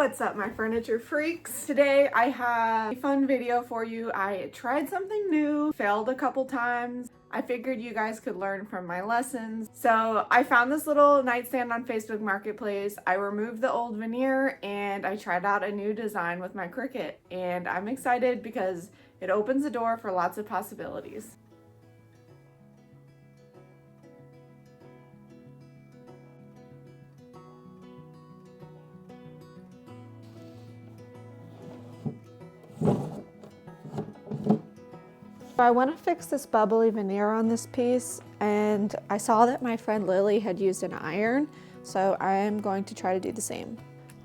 What's up, my furniture freaks? Today I have a fun video for you. I tried something new, failed a couple times. I figured you guys could learn from my lessons. So I found this little nightstand on Facebook Marketplace. I removed the old veneer and I tried out a new design with my Cricut. And I'm excited because it opens the door for lots of possibilities. I want to fix this bubbly veneer on this piece, and I saw that my friend Lily had used an iron, so I am going to try to do the same.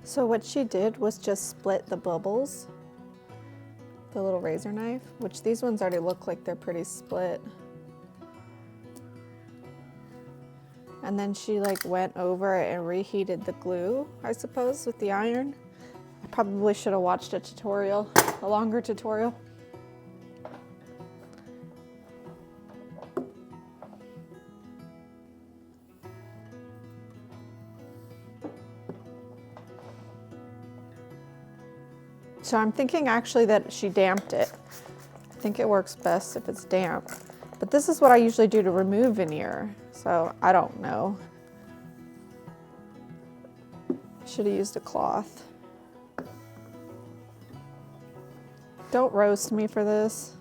So what she did was just split the bubbles, the little razor knife, which these ones already look like they're pretty split. And then she went over it and reheated the glue, I suppose, with the iron. I probably should have watched a tutorial, a longer tutorial. So I'm thinking actually that she damped it. I think it works best if it's damp. But this is what I usually do to remove veneer, so I don't know. Should have used a cloth. Don't roast me for this.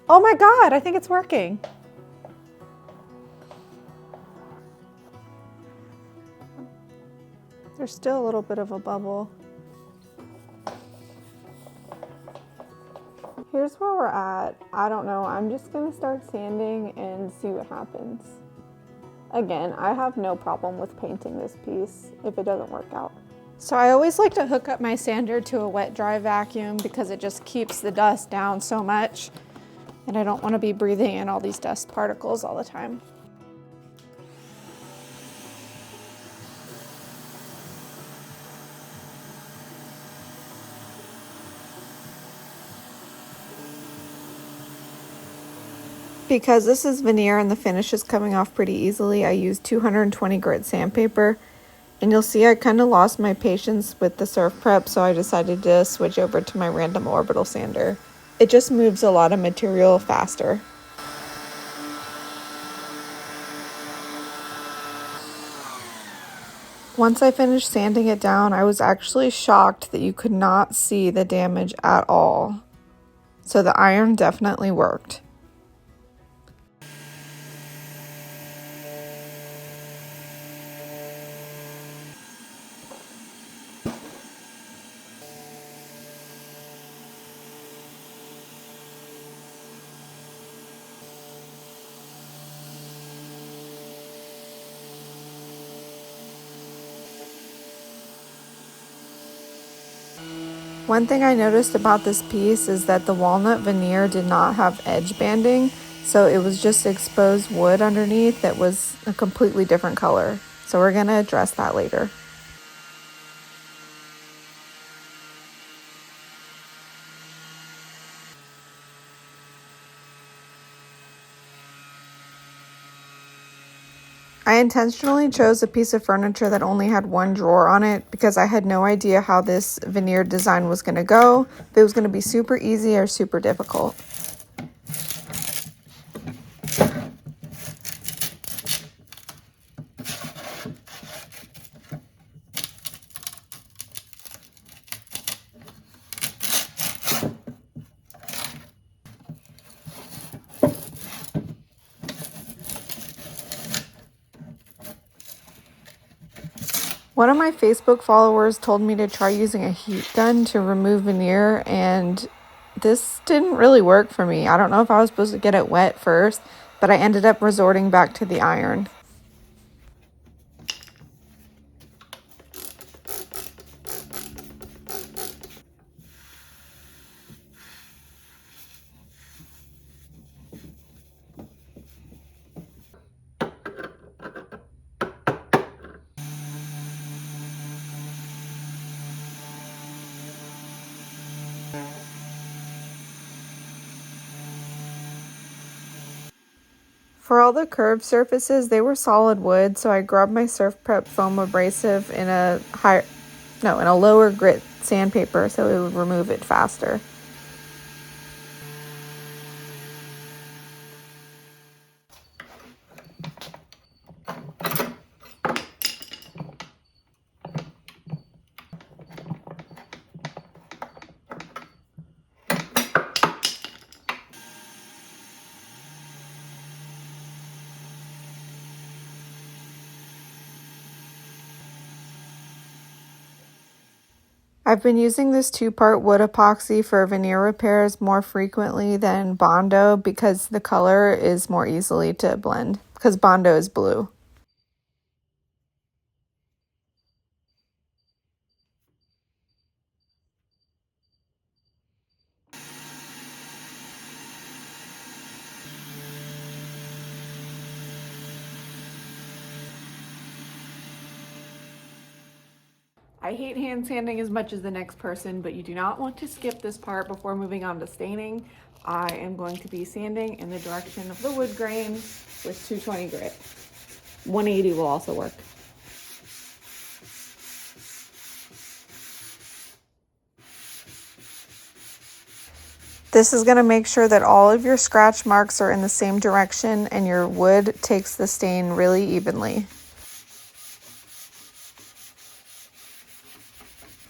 Oh my God, I think it's working. There's still a little bit of a bubble. Here's where we're at. I don't know, I'm just gonna start sanding and see what happens. Again, I have no problem with painting this piece if it doesn't work out. So I always like to hook up my sander to a wet dry vacuum because it just keeps the dust down so much, and I don't want to be breathing in all these dust particles all the time. Because this is veneer and the finish is coming off pretty easily, I used 220 grit sandpaper. And you'll see I kind of lost my patience with the surf prep, so I decided to switch over to my random orbital sander. It just moves a lot of material faster. Once I finished sanding it down, I was actually shocked that you could not see the damage at all. So the iron definitely worked. One thing I noticed about this piece is that the walnut veneer did not have edge banding, so it was just exposed wood underneath that was a completely different color. So we're going to address that later. I intentionally chose a piece of furniture that only had one drawer on it because I had no idea how this veneer design was going to go, if it was going to be super easy or super difficult. One of my Facebook followers told me to try using a heat gun to remove veneer, and this didn't really work for me. I don't know if I was supposed to get it wet first, but I ended up resorting back to the iron. For all the curved surfaces, they were solid wood, so I grubbed my surf prep foam abrasive in a no, in a lower grit sandpaper so it would remove it faster. I've been using this 2-part wood epoxy for veneer repairs more frequently than Bondo because the color is more easily to blend, because Bondo is blue. I hate hand sanding as much as the next person, but you do not want to skip this part before moving on to staining. I am going to be sanding in the direction of the wood grain with 220 grit. 180 will also work. This is going to make sure that all of your scratch marks are in the same direction and your wood takes the stain really evenly.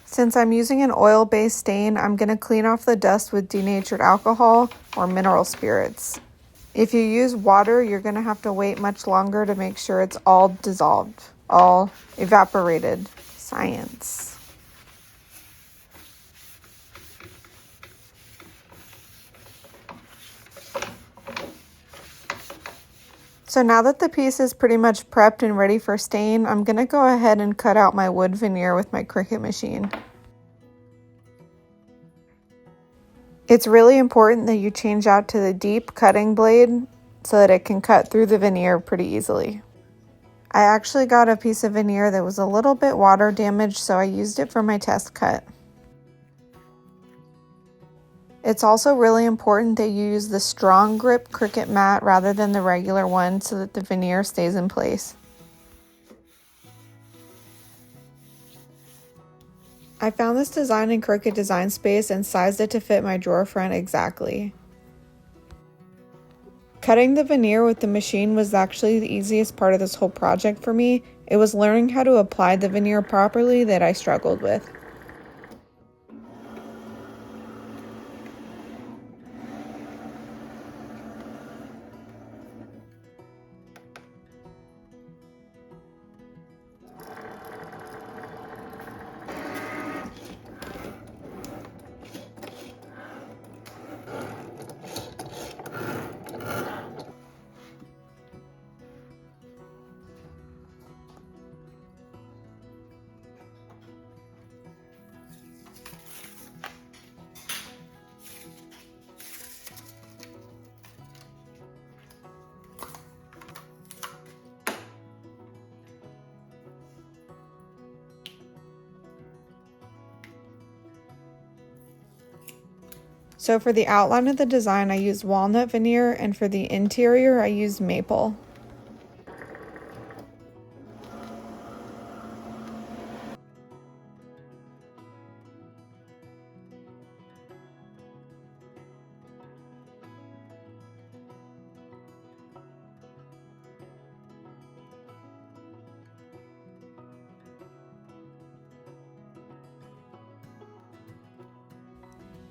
Since I'm using an oil-based stain, I'm going to clean off the dust with denatured alcohol or mineral spirits. If you use water, you're going to have to wait much longer to make sure it's all dissolved, all evaporated. Science. So now that the piece is pretty much prepped and ready for stain, I'm going to go ahead and cut out my wood veneer with my Cricut machine. It's really important that you change out to the deep cutting blade so that it can cut through the veneer pretty easily. I actually got a piece of veneer that was a little bit water damaged, so I used it for my test cut. It's also really important that you use the strong grip Cricut mat rather than the regular one so that the veneer stays in place. I found this design in Cricut Design Space and sized it to fit my drawer front exactly. Cutting the veneer with the machine was actually the easiest part of this whole project for me. It was learning how to apply the veneer properly that I struggled with. So for the outline of the design, I used walnut veneer, and for the interior, I used maple.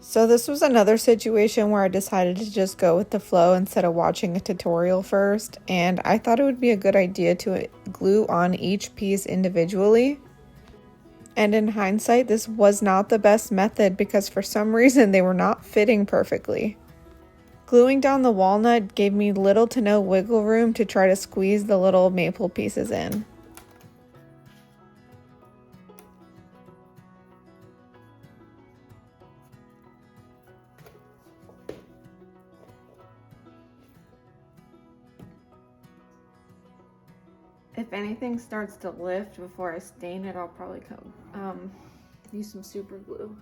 So this was another situation where I decided to just go with the flow instead of watching a tutorial first, and I thought it would be a good idea to glue on each piece individually. And in hindsight, this was not the best method because for some reason they were not fitting perfectly. Gluing down the walnut gave me little to no wiggle room to try to squeeze the little maple pieces in. If anything starts to lift before I stain it, I'll probably use some super glue.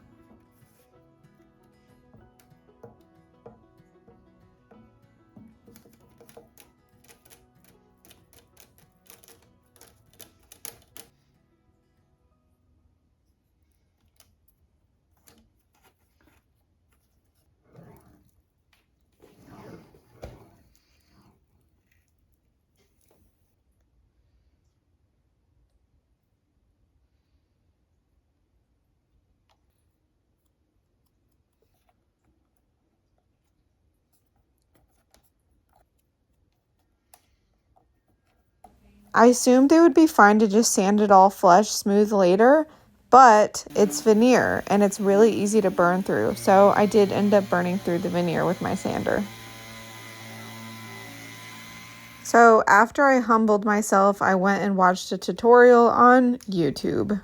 I assumed it would be fine to just sand it all flush smooth later, but it's veneer and it's really easy to burn through, so I did end up burning through the veneer with my sander. So after I humbled myself, I went and watched a tutorial on YouTube.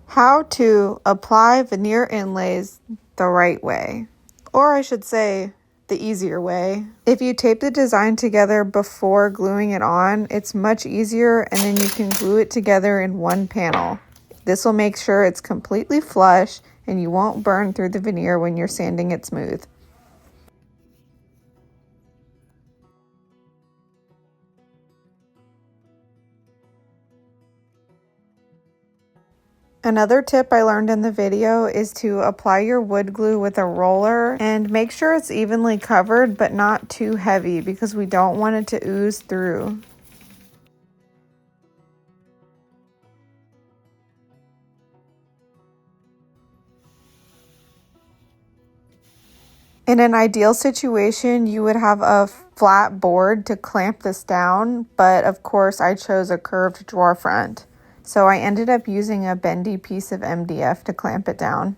How to apply veneer inlays the right way. Or I should say, the easier way. If you tape the design together before gluing it on, it's much easier, and then you can glue it together in one panel. This will make sure it's completely flush and you won't burn through the veneer when you're sanding it smooth. Another tip I learned in the video is to apply your wood glue with a roller and make sure it's evenly covered but not too heavy because we don't want it to ooze through. In an ideal situation, you would have a flat board to clamp this down, but of course I chose a curved drawer front. So I ended up using a bendy piece of MDF to clamp it down.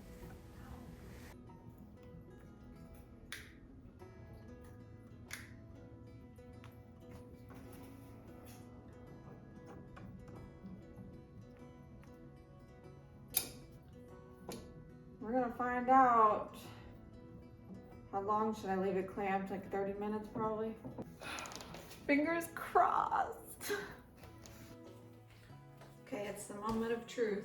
We're gonna find out. How long should I leave it clamped? Like 30 minutes probably? Fingers crossed. Okay, it's the moment of truth.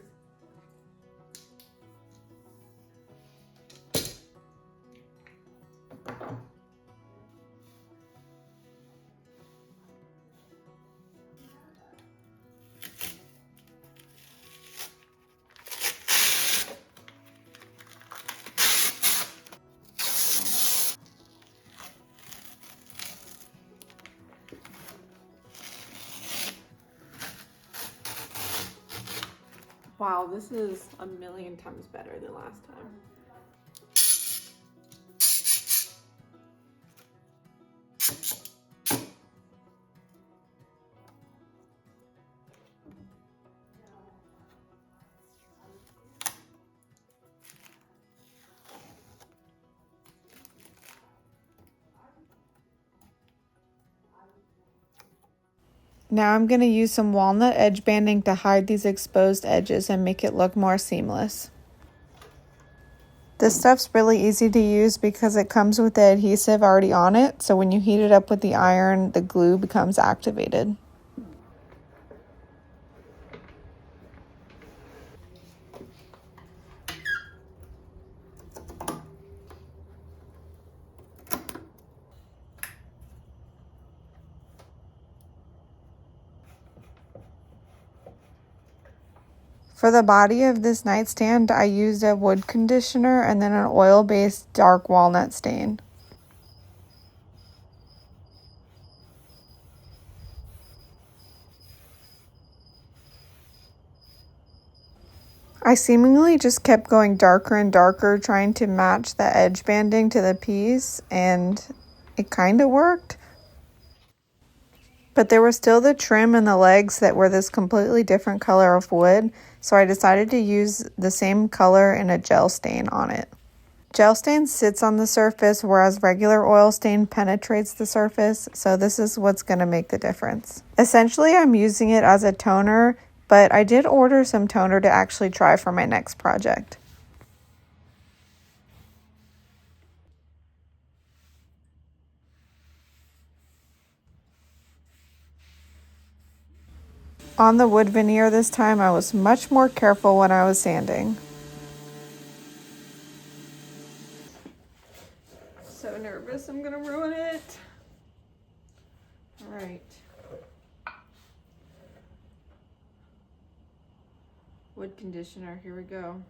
Wow, this is a million times better than last time. Now I'm going to use some walnut edge banding to hide these exposed edges and make it look more seamless. This stuff's really easy to use because it comes with the adhesive already on it, so when you heat it up with the iron, the glue becomes activated. For the body of this nightstand, I used a wood conditioner and then an oil-based dark walnut stain. I seemingly just kept going darker and darker, trying to match the edge banding to the piece, and it kind of worked. But there was still the trim and the legs that were this completely different color of wood, so I decided to use the same color and a gel stain on it. Gel stain sits on the surface, whereas regular oil stain penetrates the surface, so this is what's going to make the difference. Essentially, I'm using it as a toner, but I did order some toner to actually try for my next project. On the wood veneer this time, I was much more careful when I was sanding. So nervous I'm gonna ruin it. All right. Wood conditioner, here we go.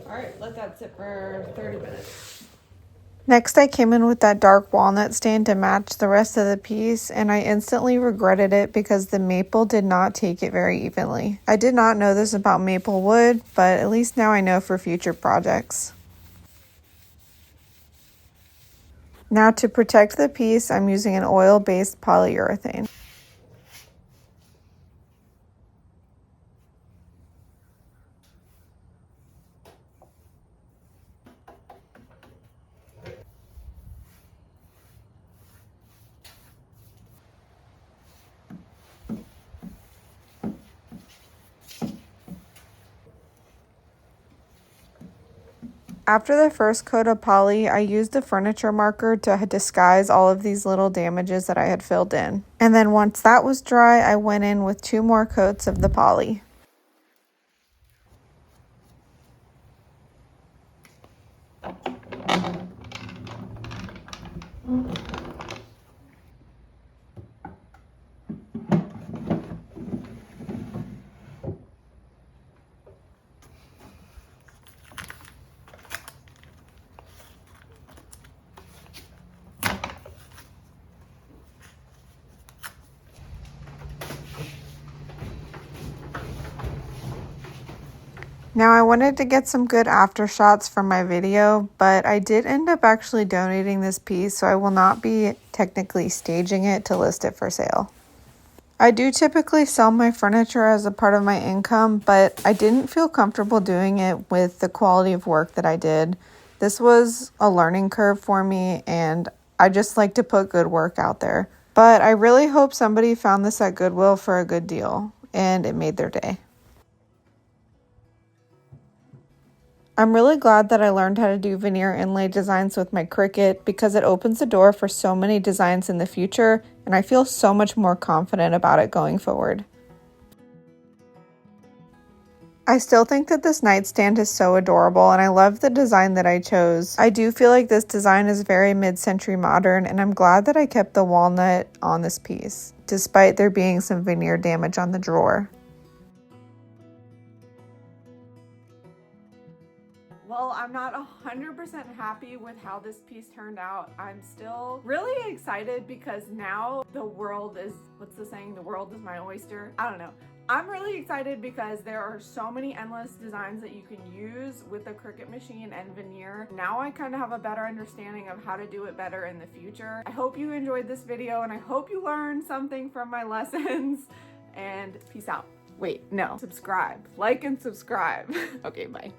All right, let that sit for 30 minutes. Next, I came in with that dark walnut stain to match the rest of the piece, and I instantly regretted it because the maple did not take it very evenly. I did not know this about maple wood, but at least now I know for future projects. Now to protect the piece, I'm using an oil-based polyurethane. After the first coat of poly, I used a furniture marker to disguise all of these little damages that I had filled in. And then once that was dry, I went in with 2 more coats of the poly. Now I wanted to get some good after shots for my video, but I did end up actually donating this piece, so I will not be technically staging it to list it for sale. I do typically sell my furniture as a part of my income, but I didn't feel comfortable doing it with the quality of work that I did. This was a learning curve for me, and I just like to put good work out there. But I really hope somebody found this at Goodwill for a good deal, and it made their day. I'm really glad that I learned how to do veneer inlay designs with my Cricut because it opens the door for so many designs in the future, and I feel so much more confident about it going forward. I still think that this nightstand is so adorable, and I love the design that I chose. I do feel like this design is very mid-century modern, and I'm glad that I kept the walnut on this piece, despite there being some veneer damage on the drawer. Well, I'm not 100% happy with how this piece turned out. I'm still really excited because now the world is, what's the saying? The world is my oyster. I don't know. I'm really excited because there are so many endless designs that you can use with the Cricut machine and veneer. Now I kind of have a better understanding of how to do it better in the future. I hope you enjoyed this video and I hope you learned something from my lessons, and peace out. Wait, no, subscribe. Like and subscribe. Okay, bye.